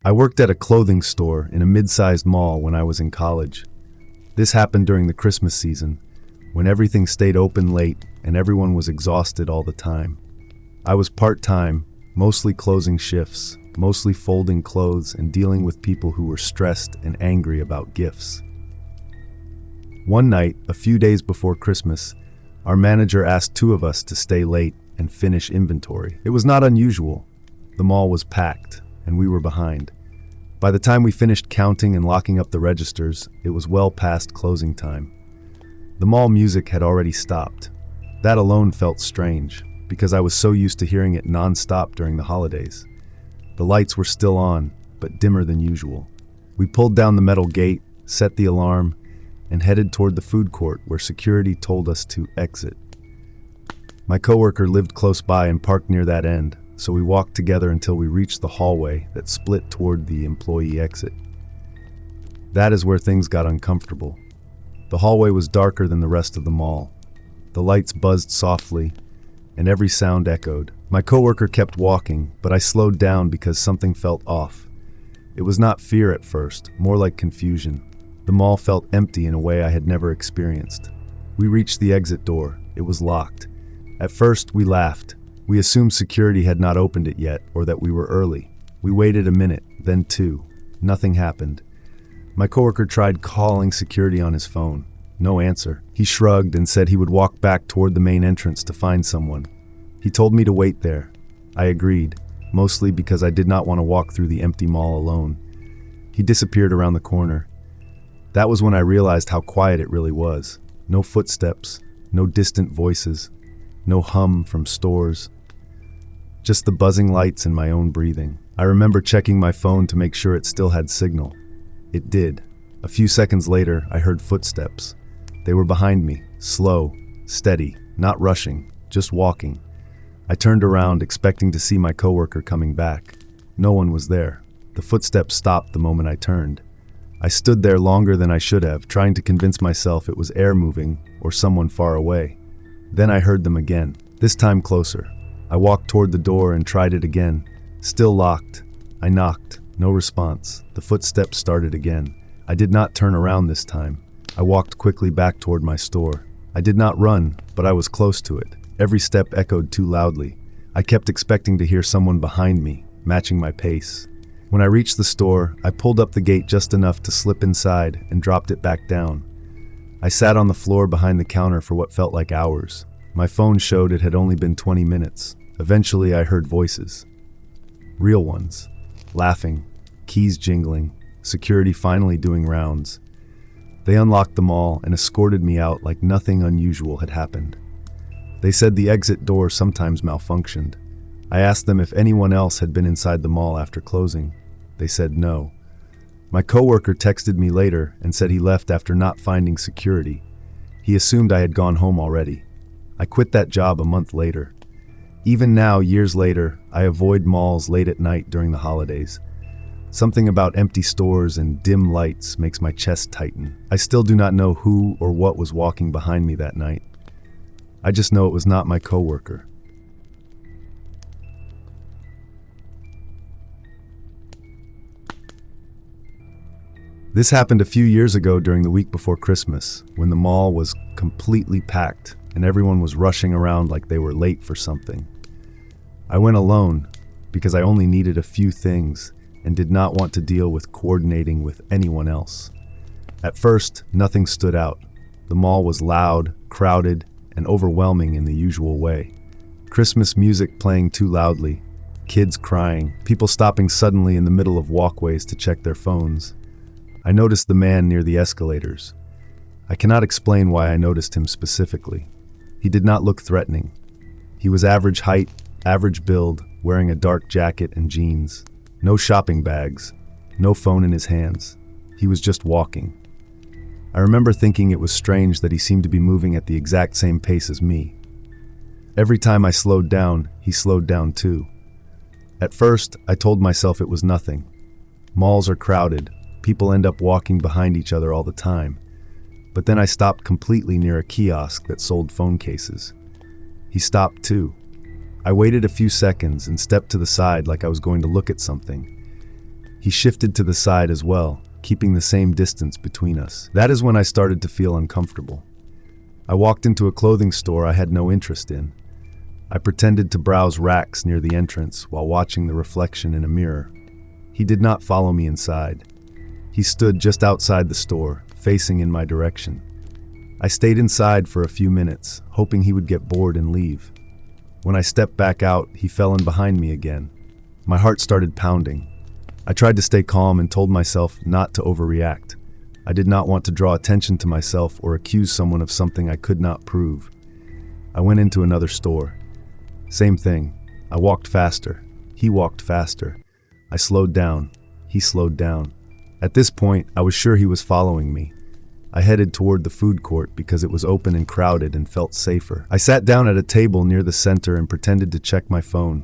I worked at a clothing store in a mid-sized mall when I was in college. This happened during the Christmas season, when everything stayed open late and everyone was exhausted all the time. I was part-time, mostly closing shifts, mostly folding clothes and dealing with people who were stressed and angry about gifts. One night, a few days before Christmas, our manager asked two of us to stay late and finish inventory. It was not unusual. The mall was packed, and we were behind. By the time we finished counting and locking up the registers, it was well past closing time. The mall music had already stopped. That alone felt strange, because I was so used to hearing it non-stop during the holidays. The lights were still on, but dimmer than usual. We pulled down the metal gate, set the alarm, and headed toward the food court where security told us to exit. My coworker lived close by and parked near that end, so we walked together until we reached the hallway that split toward the employee exit. That is where things got uncomfortable. The hallway was darker than the rest of the mall. The lights buzzed softly, and every sound echoed. My coworker kept walking, but I slowed down because something felt off. It was not fear at first, more like confusion. The mall felt empty in a way I had never experienced. We reached the exit door. It was locked. At first, we laughed. We assumed security had not opened it yet, or that we were early. We waited a minute, then two. Nothing happened. My coworker tried calling security on his phone. No answer. He shrugged and said he would walk back toward the main entrance to find someone. He told me to wait there. I agreed, mostly because I did not want to walk through the empty mall alone. He disappeared around the corner. That was when I realized how quiet it really was. No footsteps, no distant voices, no hum from stores. Just the buzzing lights and my own breathing. I remember checking my phone to make sure it still had signal. It did. A few seconds later, I heard footsteps. They were behind me, slow, steady, not rushing, just walking. I turned around, expecting to see my coworker coming back. No one was there. The footsteps stopped the moment I turned. I stood there longer than I should have, trying to convince myself it was air moving or someone far away. Then I heard them again, this time closer. I walked toward the door and tried it again. Still locked. I knocked. No response. The footsteps started again. I did not turn around this time. I walked quickly back toward my store. I did not run, but I was close to it. Every step echoed too loudly. I kept expecting to hear someone behind me, matching my pace. When I reached the store, I pulled up the gate just enough to slip inside and dropped it back down. I sat on the floor behind the counter for what felt like hours. My phone showed it had only been 20 minutes. Eventually, I heard voices. Real ones. Laughing, keys jingling, security finally doing rounds. They unlocked the mall and escorted me out like nothing unusual had happened. They said the exit door sometimes malfunctioned. I asked them if anyone else had been inside the mall after closing. They said no. My coworker texted me later and said he left after not finding security. He assumed I had gone home already. I quit that job a month later. Even now, years later, I avoid malls late at night during the holidays. Something about empty stores and dim lights makes my chest tighten. I still do not know who or what was walking behind me that night. I just know it was not my coworker. This happened a few years ago during the week before Christmas, when the mall was completely packed and everyone was rushing around like they were late for something. I went alone because I only needed a few things and did not want to deal with coordinating with anyone else. At first, nothing stood out. The mall was loud, crowded, and overwhelming in the usual way. Christmas music playing too loudly, kids crying, people stopping suddenly in the middle of walkways to check their phones. I noticed the man near the escalators. I cannot explain why I noticed him specifically. He did not look threatening. He was average height, average build, wearing a dark jacket and jeans. No shopping bags, no phone in his hands. He was just walking. I remember thinking it was strange that he seemed to be moving at the exact same pace as me. Every time I slowed down, he slowed down too. At first, I told myself it was nothing. Malls are crowded. People end up walking behind each other all the time. But then I stopped completely near a kiosk that sold phone cases. He stopped too. I waited a few seconds and stepped to the side like I was going to look at something. He shifted to the side as well, keeping the same distance between us. That is when I started to feel uncomfortable. I walked into a clothing store I had no interest in. I pretended to browse racks near the entrance while watching the reflection in a mirror. He did not follow me inside. He stood just outside the store, facing in my direction. I stayed inside for a few minutes, hoping he would get bored and leave. When I stepped back out, he fell in behind me again. My heart started pounding. I tried to stay calm and told myself not to overreact. I did not want to draw attention to myself or accuse someone of something I could not prove. I went into another store. Same thing. I walked faster. He walked faster. I slowed down. He slowed down. At this point, I was sure he was following me. I headed toward the food court because it was open and crowded and felt safer. I sat down at a table near the center and pretended to check my phone.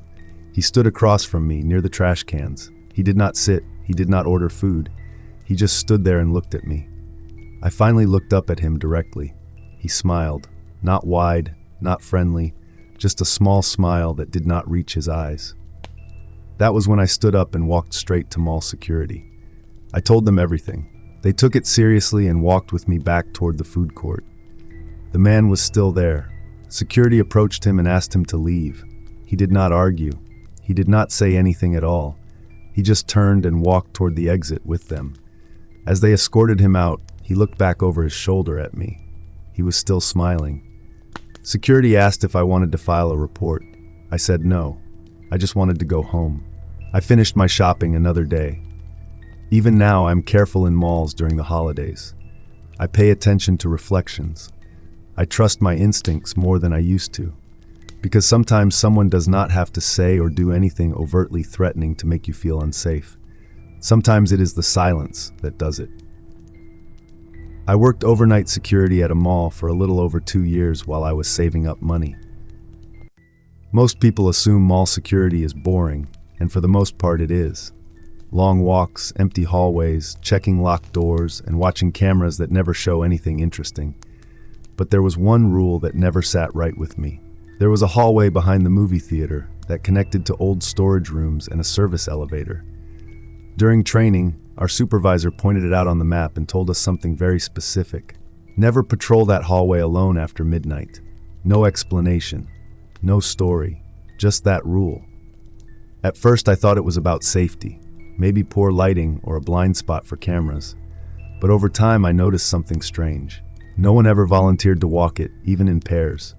He stood across from me near the trash cans. He did not sit. He did not order food. He just stood there and looked at me. I finally looked up at him directly. He smiled. Not wide, not friendly, just a small smile that did not reach his eyes. That was when I stood up and walked straight to mall security. I told them everything. They took it seriously and walked with me back toward the food court. The man was still there. Security approached him and asked him to leave. He did not argue. He did not say anything at all. He just turned and walked toward the exit with them. As they escorted him out, he looked back over his shoulder at me. He was still smiling. Security asked if I wanted to file a report. I said no. I just wanted to go home. I finished my shopping another day. Even now, I'm careful in malls during the holidays. I pay attention to reflections. I trust my instincts more than I used to. Because sometimes someone does not have to say or do anything overtly threatening to make you feel unsafe. Sometimes it is the silence that does it. I worked overnight security at a mall for a little over 2 years while I was saving up money. Most people assume mall security is boring, and for the most part it is. Long walks, empty hallways, checking locked doors, and watching cameras that never show anything interesting. But there was one rule that never sat right with me. There was a hallway behind the movie theater that connected to old storage rooms and a service elevator. During training, our supervisor pointed it out on the map and told us something very specific. Never patrol that hallway alone after midnight. No explanation. No story. Just that rule. At first I thought it was about safety. Maybe poor lighting or a blind spot for cameras. But over time I noticed something strange. No one ever volunteered to walk it, even in pairs.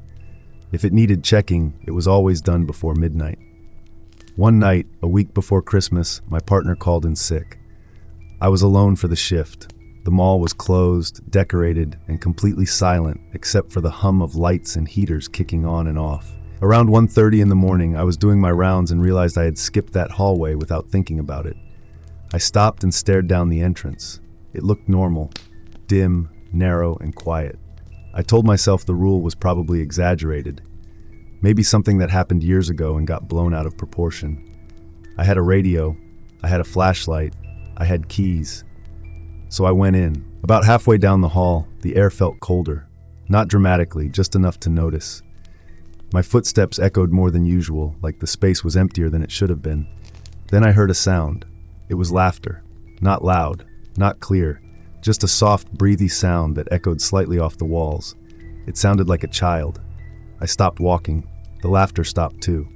If it needed checking, it was always done before midnight. One night, a week before Christmas, my partner called in sick. I was alone for the shift. The mall was closed, decorated, and completely silent except for the hum of lights and heaters kicking on and off. Around 1:30 in the morning, I was doing my rounds and realized I had skipped that hallway without thinking about it. I stopped and stared down the entrance. It looked normal, dim, narrow, and quiet. I told myself the rule was probably exaggerated. Maybe something that happened years ago and got blown out of proportion. I had a radio, I had a flashlight, I had keys. So I went in. About halfway down the hall, the air felt colder. Not dramatically, just enough to notice. My footsteps echoed more than usual, like the space was emptier than it should have been. Then I heard a sound. It was laughter. Not loud, not clear, just a soft, breathy sound that echoed slightly off the walls. It sounded like a child. I stopped walking. The laughter stopped too.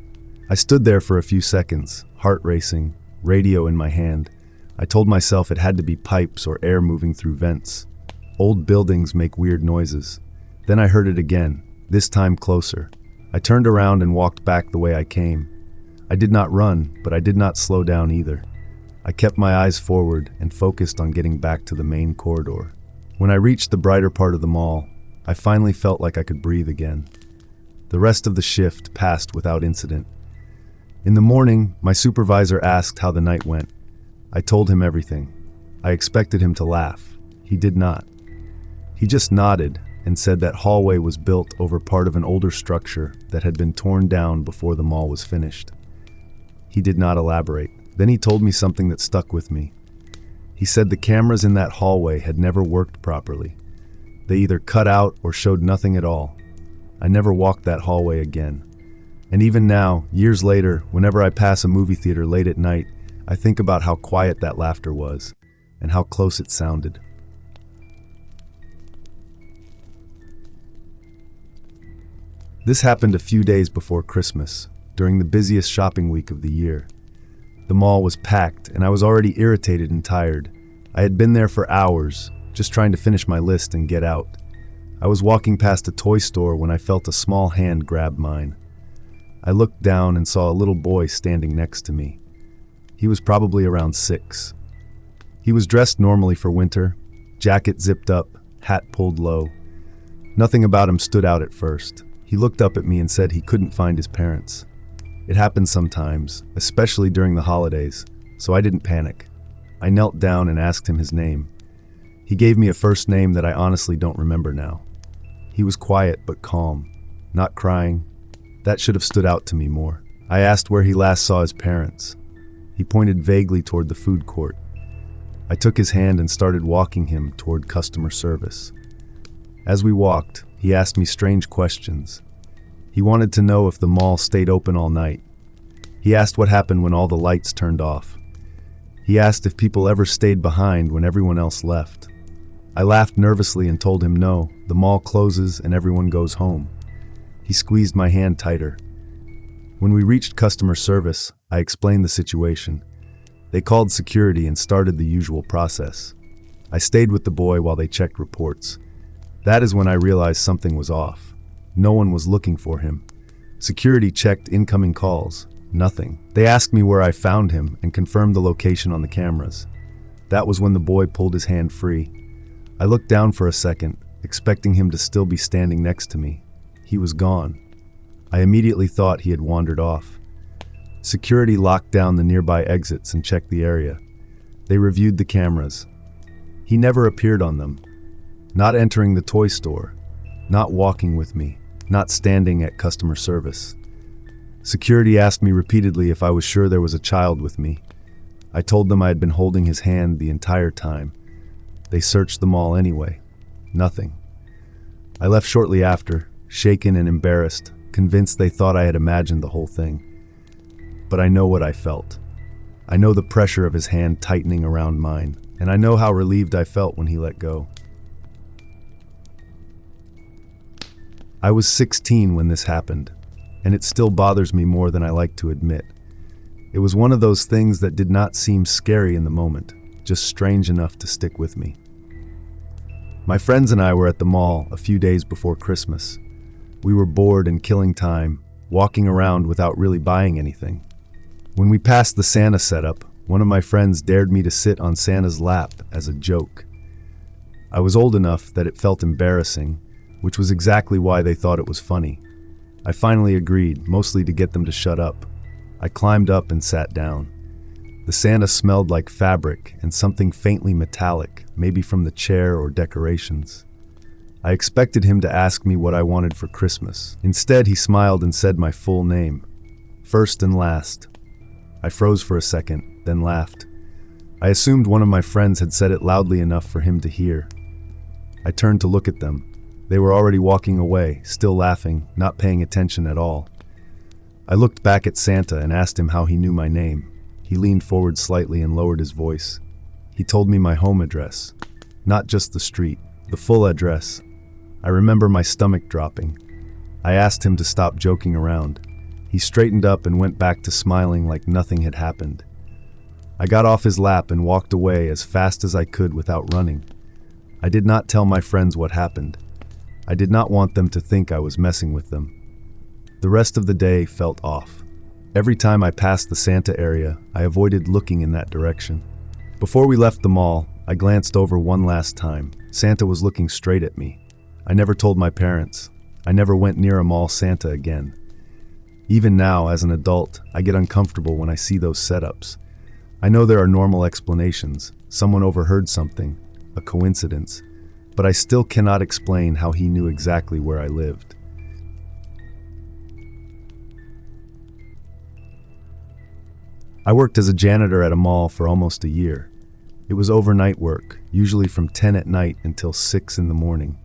I stood there for a few seconds, heart racing, radio in my hand. I told myself it had to be pipes or air moving through vents. Old buildings make weird noises. Then I heard it again, this time closer. I turned around and walked back the way I came. I did not run, but I did not slow down either. I kept my eyes forward and focused on getting back to the main corridor. When I reached the brighter part of the mall, I finally felt like I could breathe again. The rest of the shift passed without incident. In the morning, my supervisor asked how the night went. I told him everything. I expected him to laugh. He did not. He just nodded and said that hallway was built over part of an older structure that had been torn down before the mall was finished. He did not elaborate. Then he told me something that stuck with me. He said the cameras in that hallway had never worked properly. They either cut out or showed nothing at all. I never walked that hallway again. And even now, years later, whenever I pass a movie theater late at night, I think about how quiet that laughter was and how close it sounded. This happened a few days before Christmas, during the busiest shopping week of the year. The mall was packed, and I was already irritated and tired. I had been there for hours, just trying to finish my list and get out. I was walking past a toy store when I felt a small hand grab mine. I looked down and saw a little boy standing next to me. He was probably around 6. He was dressed normally for winter, jacket zipped up, hat pulled low. Nothing about him stood out at first. He looked up at me and said he couldn't find his parents. It happens sometimes, especially during the holidays, so I didn't panic. I knelt down and asked him his name. He gave me a first name that I honestly don't remember now. He was quiet but calm, not crying. That should have stood out to me more. I asked where he last saw his parents. He pointed vaguely toward the food court. I took his hand and started walking him toward customer service. As we walked, he asked me strange questions. He wanted to know if the mall stayed open all night. He asked what happened when all the lights turned off. He asked if people ever stayed behind when everyone else left. I laughed nervously and told him no, the mall closes and everyone goes home. He squeezed my hand tighter. When we reached customer service, I explained the situation. They called security and started the usual process. I stayed with the boy while they checked reports. That is when I realized something was off. No one was looking for him. Security checked incoming calls. Nothing. They asked me where I found him and confirmed the location on the cameras. That was when the boy pulled his hand free. I looked down for a second, expecting him to still be standing next to me. He was gone. I immediately thought he had wandered off. Security locked down the nearby exits and checked the area. They reviewed the cameras. He never appeared on them. Not entering the toy store, not walking with me, not standing at customer service. Security asked me repeatedly if I was sure there was a child with me. I told them I had been holding his hand the entire time. They searched the mall anyway. Nothing. I left shortly after, shaken and embarrassed, convinced they thought I had imagined the whole thing. But I know what I felt. I know the pressure of his hand tightening around mine, and I know how relieved I felt when he let go. I was 16 when this happened, and it still bothers me more than I like to admit. It was one of those things that did not seem scary in the moment, just strange enough to stick with me. My friends and I were at the mall a few days before Christmas. We were bored and killing time, walking around without really buying anything. When we passed the Santa setup, one of my friends dared me to sit on Santa's lap as a joke. I was old enough that it felt embarrassing, which was exactly why they thought it was funny. I finally agreed, mostly to get them to shut up. I climbed up and sat down. The Santa smelled like fabric and something faintly metallic, maybe from the chair or decorations. I expected him to ask me what I wanted for Christmas. Instead, he smiled and said my full name, first and last. I froze for a second, then laughed. I assumed one of my friends had said it loudly enough for him to hear. I turned to look at them. They were already walking away, still laughing, not paying attention at all. I looked back at Santa and asked him how he knew my name. He leaned forward slightly and lowered his voice. He told me my home address. Not just the street, the full address. I remember my stomach dropping. I asked him to stop joking around. He straightened up and went back to smiling like nothing had happened. I got off his lap and walked away as fast as I could without running. I did not tell my friends what happened. I did not want them to think I was messing with them. The rest of the day felt off. Every time I passed the Santa area, I avoided looking in that direction. Before we left the mall, I glanced over one last time. Santa was looking straight at me. I never told my parents. I never went near a mall Santa again. Even now, as an adult, I get uncomfortable when I see those setups. I know there are normal explanations. Someone overheard something, a coincidence. But I still cannot explain how he knew exactly where I lived. I worked as a janitor at a mall for almost a year. It was overnight work, usually from 10 at night until 6 in the morning.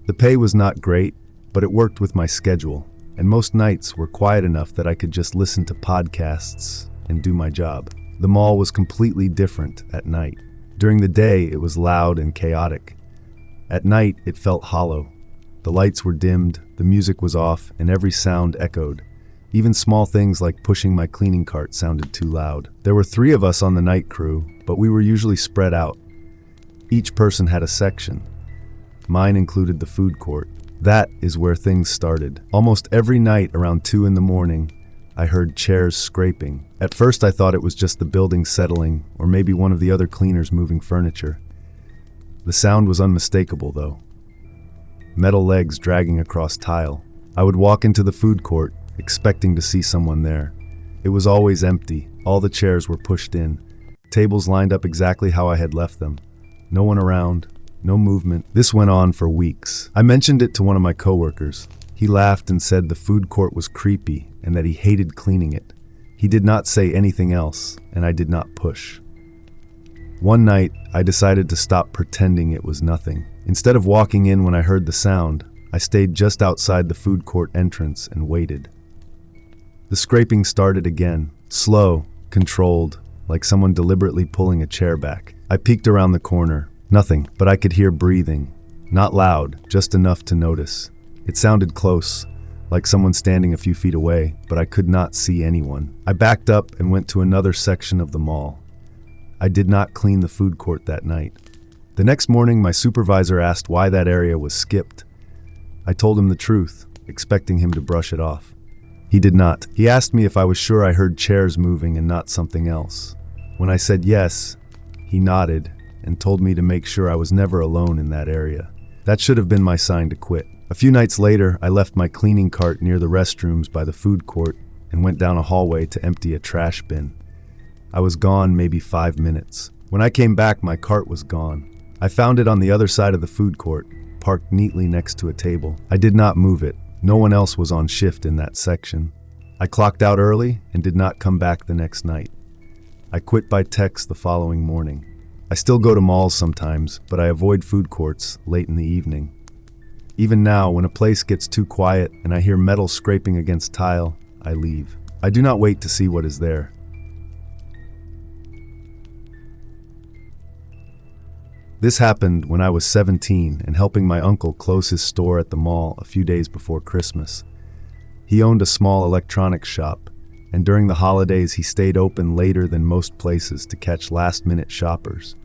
The pay was not great, but it worked with my schedule, and most nights were quiet enough that I could just listen to podcasts and do my job. The mall was completely different at night. During the day, it was loud and chaotic. At night, it felt hollow. The lights were dimmed, the music was off, and every sound echoed. Even small things like pushing my cleaning cart sounded too loud. There were 3 of us on the night crew, but we were usually spread out. Each person had a section. Mine included the food court. That is where things started. Almost every night around 2 in the morning, I heard chairs scraping. At first I thought it was just the building settling, or maybe one of the other cleaners moving furniture. The sound was unmistakable, though. Metal legs dragging across tile. I would walk into the food court, expecting to see someone there. It was always empty. All the chairs were pushed in. Tables lined up exactly how I had left them. No one around, no movement. This went on for weeks. I mentioned it to one of my coworkers. He laughed and said the food court was creepy and that he hated cleaning it. He did not say anything else, and I did not push. One night, I decided to stop pretending it was nothing. Instead of walking in when I heard the sound, I stayed just outside the food court entrance and waited. The scraping started again, slow, controlled, like someone deliberately pulling a chair back. I peeked around the corner. Nothing, but I could hear breathing. Not loud, just enough to notice. It sounded close, like someone standing a few feet away, but I could not see anyone. I backed up and went to another section of the mall. I did not clean the food court that night. The next morning, my supervisor asked why that area was skipped. I told him the truth, expecting him to brush it off. He did not. He asked me if I was sure I heard chairs moving and not something else. When I said yes, he nodded and told me to make sure I was never alone in that area. That should have been my sign to quit. A few nights later, I left my cleaning cart near the restrooms by the food court and went down a hallway to empty a trash bin. I was gone maybe 5 minutes. When I came back, my cart was gone. I found it on the other side of the food court, parked neatly next to a table. I did not move it. No one else was on shift in that section. I clocked out early and did not come back the next night. I quit by text the following morning. I still go to malls sometimes, but I avoid food courts late in the evening. Even now, when a place gets too quiet and I hear metal scraping against tile, I leave. I do not wait to see what is there. This happened when I was 17 and helping my uncle close his store at the mall a few days before Christmas. He owned a small electronics shop, and during the holidays he stayed open later than most places to catch last-minute shoppers.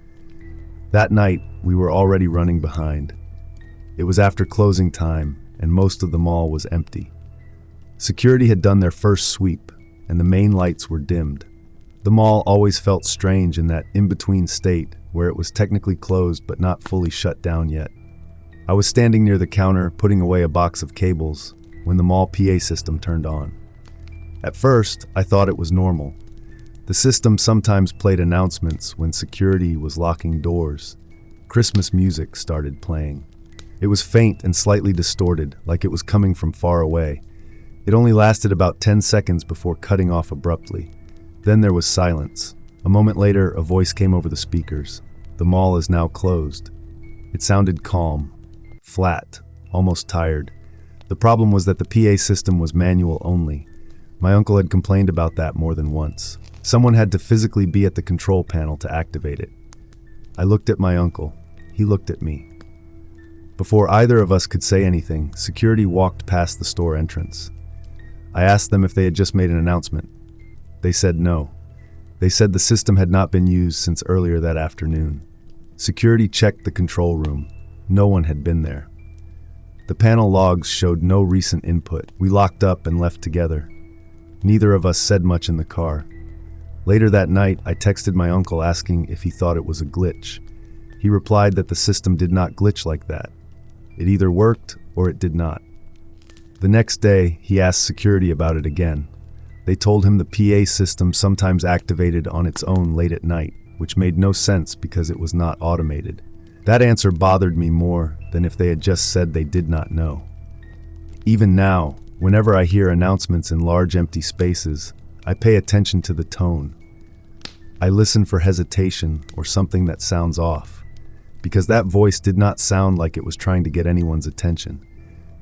That night, we were already running behind. It was after closing time, and most of the mall was empty. Security had done their first sweep, and the main lights were dimmed. The mall always felt strange in that in-between state where it was technically closed but not fully shut down yet. I was standing near the counter putting away a box of cables when the mall PA system turned on. At first, I thought it was normal. The system sometimes played announcements when security was locking doors. Christmas music started playing. It was faint and slightly distorted, like it was coming from far away. It only lasted about 10 seconds before cutting off abruptly. Then there was silence. A moment later, a voice came over the speakers. The mall is now closed. It sounded calm, flat, almost tired. The problem was that the PA system was manual only. My uncle had complained about that more than once. Someone had to physically be at the control panel to activate it. I looked at my uncle. He looked at me. Before either of us could say anything, security walked past the store entrance. I asked them if they had just made an announcement. They said no. They said the system had not been used since earlier that afternoon. Security checked the control room. No one had been there. The panel logs showed no recent input. We locked up and left together. Neither of us said much in the car. Later that night, I texted my uncle asking if he thought it was a glitch. He replied that the system did not glitch like that. It either worked or it did not. The next day, he asked security about it again. They told him the PA system sometimes activated on its own late at night, which made no sense because it was not automated. That answer bothered me more than if they had just said they did not know. Even now, whenever I hear announcements in large empty spaces, I pay attention to the tone. I listen for hesitation or something that sounds off, because that voice did not sound like it was trying to get anyone's attention.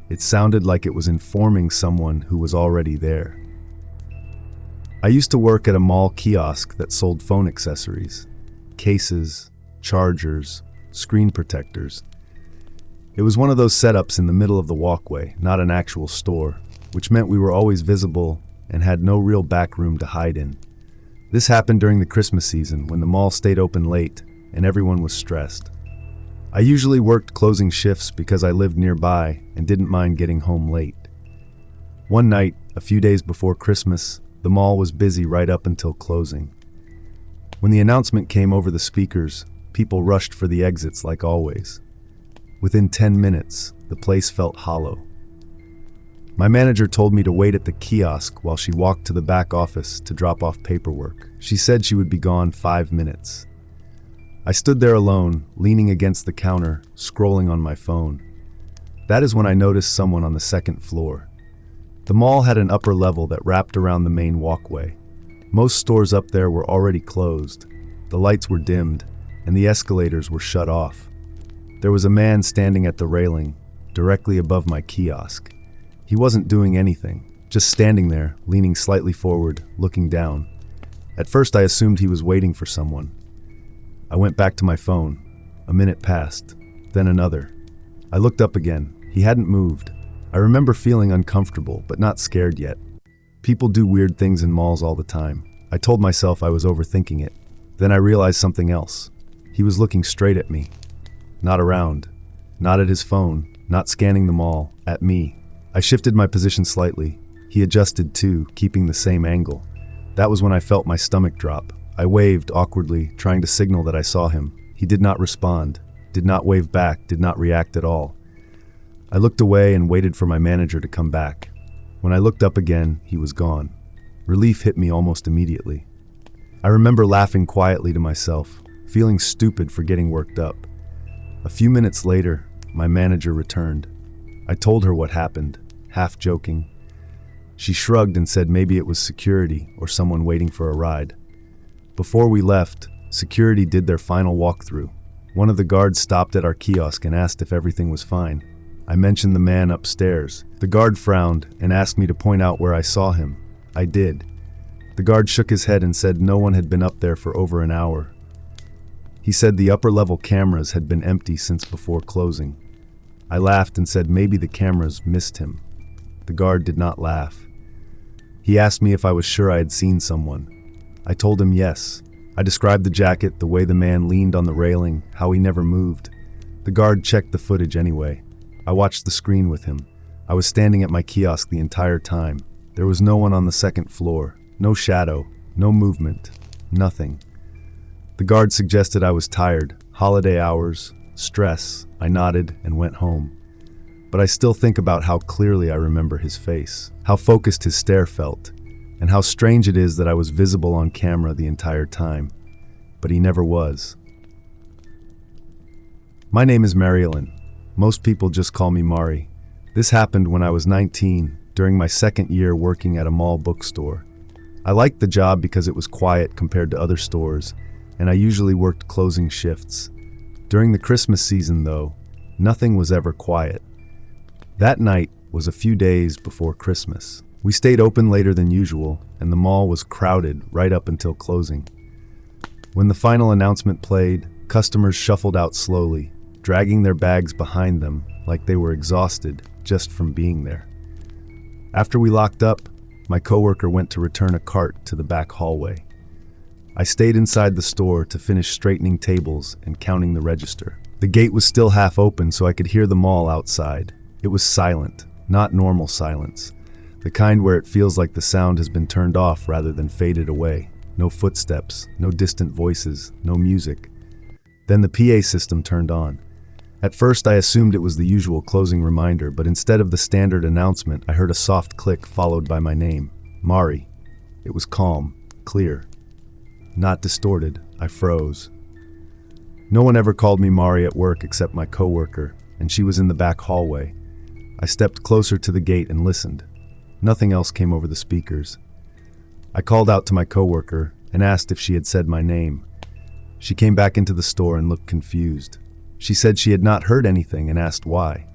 It sounded like it was informing someone who was already there. I used to work at a mall kiosk that sold phone accessories, cases, chargers, screen protectors. It was one of those setups in the middle of the walkway, not an actual store, which meant we were always visible and had no real back room to hide in. This happened during the Christmas season when the mall stayed open late and everyone was stressed. I usually worked closing shifts because I lived nearby and didn't mind getting home late. One night, a few days before Christmas, the mall was busy right up until closing. When the announcement came over the speakers, people rushed for the exits like always. Within 10 minutes, the place felt hollow. My manager told me to wait at the kiosk while she walked to the back office to drop off paperwork. She said she would be gone 5 minutes. I stood there alone, leaning against the counter, scrolling on my phone. That is when I noticed someone on the second floor. The mall had an upper level that wrapped around the main walkway. Most stores up there were already closed. The lights were dimmed, and the escalators were shut off. There was a man standing at the railing, directly above my kiosk. He wasn't doing anything, just standing there, leaning slightly forward, looking down. At first I assumed he was waiting for someone. I went back to my phone. A minute passed, then another. I looked up again. He hadn't moved. I remember feeling uncomfortable, but not scared yet. People do weird things in malls all the time. I told myself I was overthinking it. Then I realized something else. He was looking straight at me. Not around. Not at his phone. Not scanning the mall. At me. I shifted my position slightly. He adjusted too, keeping the same angle. That was when I felt my stomach drop. I waved awkwardly, trying to signal that I saw him. He did not respond, did not wave back, did not react at all. I looked away and waited for my manager to come back. When I looked up again, he was gone. Relief hit me almost immediately. I remember laughing quietly to myself, feeling stupid for getting worked up. A few minutes later, my manager returned. I told her what happened, half joking. She shrugged and said maybe it was security or someone waiting for a ride. Before we left, security did their final walkthrough. One of the guards stopped at our kiosk and asked if everything was fine. I mentioned the man upstairs. The guard frowned and asked me to point out where I saw him. I did. The guard shook his head and said no one had been up there for over an hour. He said the upper-level cameras had been empty since before closing. I laughed and said maybe the cameras missed him. The guard did not laugh. He asked me if I was sure I had seen someone. I told him yes. I described the jacket, the way the man leaned on the railing, how he never moved. The guard checked the footage anyway. I watched the screen with him. I was standing at my kiosk the entire time. There was no one on the second floor. No shadow. No movement. Nothing. The guard suggested I was tired. Holiday hours. Stress. I nodded and went home. But I still think about how clearly I remember his face, how focused his stare felt, and how strange it is that I was visible on camera the entire time. But he never was. My name is Marilyn. Most people just call me Mari. This happened when I was 19, during my second year working at a mall bookstore. I liked the job because it was quiet compared to other stores, and I usually worked closing shifts. During the Christmas season, though, nothing was ever quiet. That night was a few days before Christmas. We stayed open later than usual, and the mall was crowded right up until closing. When the final announcement played, customers shuffled out slowly, dragging their bags behind them like they were exhausted just from being there. After we locked up, my coworker went to return a cart to the back hallway. I stayed inside the store to finish straightening tables and counting the register. The gate was still half open, so I could hear the mall outside. It was silent, not normal silence. The kind where it feels like the sound has been turned off rather than faded away. No footsteps, no distant voices, no music. Then the PA system turned on. At first I assumed it was the usual closing reminder, but instead of the standard announcement, I heard a soft click followed by my name, Mari. It was calm, clear. Not distorted. I froze. No one ever called me Mari at work except my coworker, and she was in the back hallway. I stepped closer to the gate and listened. Nothing else came over the speakers. I called out to my coworker and asked if she had said my name. She came back into the store and looked confused. She said she had not heard anything and asked why.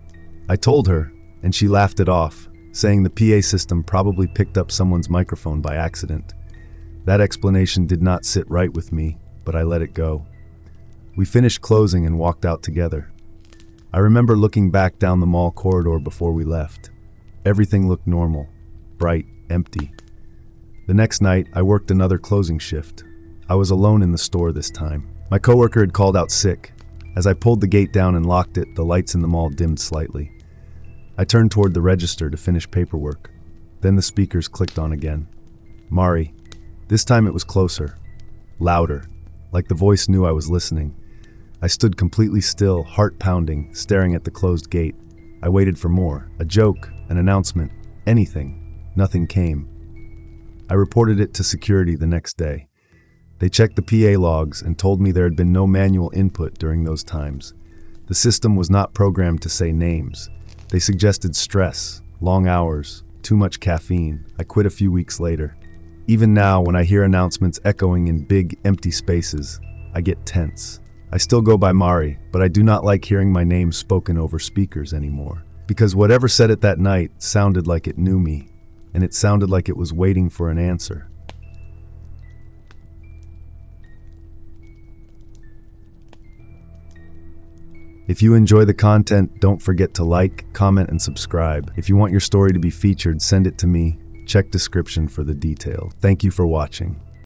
I told her, and she laughed it off, saying the PA system probably picked up someone's microphone by accident. That explanation did not sit right with me, but I let it go. We finished closing and walked out together. I remember looking back down the mall corridor before we left. Everything looked normal, bright, empty. The next night, I worked another closing shift. I was alone in the store this time. My coworker had called out sick. As I pulled the gate down and locked it, the lights in the mall dimmed slightly. I turned toward the register to finish paperwork. Then the speakers clicked on again. Mari. This time it was closer, louder, like the voice knew I was listening. I stood completely still, heart pounding, staring at the closed gate. I waited for more, a joke, an announcement, anything. Nothing came. I reported it to security the next day. They checked the PA logs and told me there had been no manual input during those times. The system was not programmed to say names. They suggested stress, long hours, too much caffeine. I quit a few weeks later. Even now, when I hear announcements echoing in big, empty spaces, I get tense. I still go by Mari, but I do not like hearing my name spoken over speakers anymore. Because whatever said it that night sounded like it knew me, and it sounded like it was waiting for an answer. If you enjoy the content, don't forget to like, comment, and subscribe. If you want your story to be featured, send it to me. Check description for the detail. Thank you for watching.